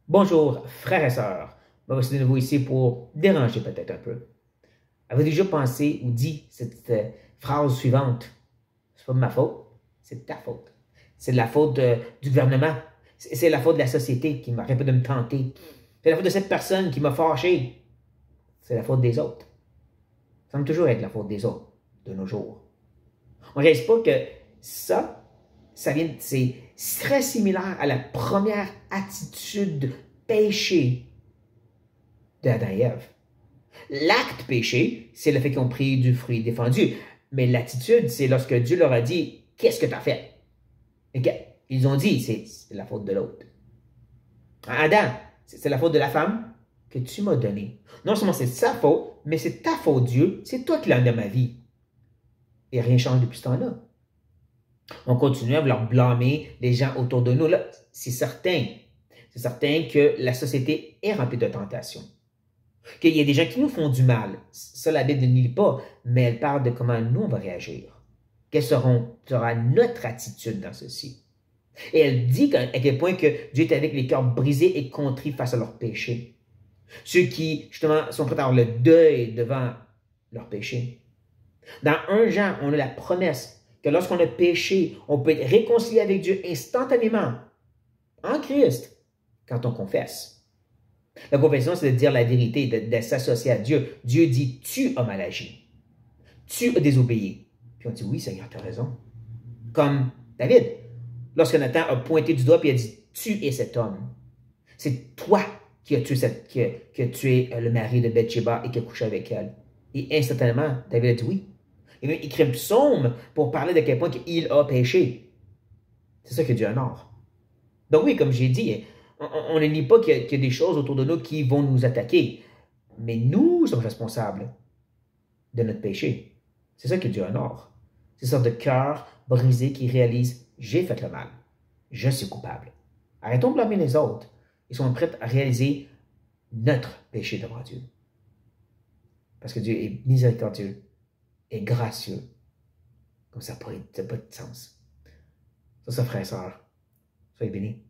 Bonjour, frères et sœurs. Moi, je suis de nouveau ici pour déranger peut-être un peu. Avez-vous déjà pensé ou dit cette phrase suivante? C'est pas de ma faute, c'est de ta faute. C'est de la faute du gouvernement. C'est la faute de la société qui m'arrête pas de me tenter. C'est la faute de cette personne qui m'a fâché. C'est la faute des autres. Ça semble toujours être la faute des autres, de nos jours. On ne réalise pas que c'est très similaire à la première attitude péché d'Adam et Ève. L'acte péché, c'est le fait qu'ils ont pris du fruit défendu. Mais l'attitude, c'est lorsque Dieu leur a dit, qu'est-ce que tu as fait? Et ils ont dit, c'est la faute de l'autre. Adam, c'est la faute de la femme que tu m'as donnée. Non seulement c'est sa faute, mais c'est ta faute, Dieu. C'est toi qui l'as amené à ma vie. Et rien ne change depuis ce temps-là. On continue à vouloir blâmer les gens autour de nous. Là, c'est certain. C'est certain que la société est remplie de tentations. Qu'il y a des gens qui nous font du mal. Ça, la Bible ne nie pas, mais elle parle de comment nous, on va réagir. Quelle sera notre attitude dans ceci? Et elle dit à quel point que Dieu est avec les cœurs brisés et contrits face à leurs péchés. Ceux qui, justement, sont prêts à avoir le deuil devant leurs péchés. Dans 1 Jean, on a la promesse que lorsqu'on a péché, on peut être réconcilié avec Dieu instantanément, en Christ, quand on confesse. La confession, c'est de dire la vérité, de s'associer à Dieu. Dieu dit, tu as mal agi. Tu as désobéi. Puis on dit, oui, Seigneur, tu as raison. Comme David, lorsque Nathan a pointé du doigt et a dit, tu es cet homme. C'est toi qui as tué le mari de Bathsheba et qui a couché avec elle. Et instantanément, David a dit oui. Et même, il écrit un psaume pour parler de quel point il a péché. C'est ça que Dieu honore. Donc oui, comme j'ai dit, on ne nie pas qu'il y a des choses autour de nous qui vont nous attaquer. Mais nous sommes responsables de notre péché. C'est ça que Dieu honore. C'est une sorte de cœur brisé qui réalise, j'ai fait le mal. Je suis coupable. Arrêtons de blâmer les autres. Ils sont prêts à réaliser notre péché devant Dieu. Parce que Dieu est miséricordieux et gracieux. Comme ça n'a pas de sens. Ça, frère et sœur, soyez bénis.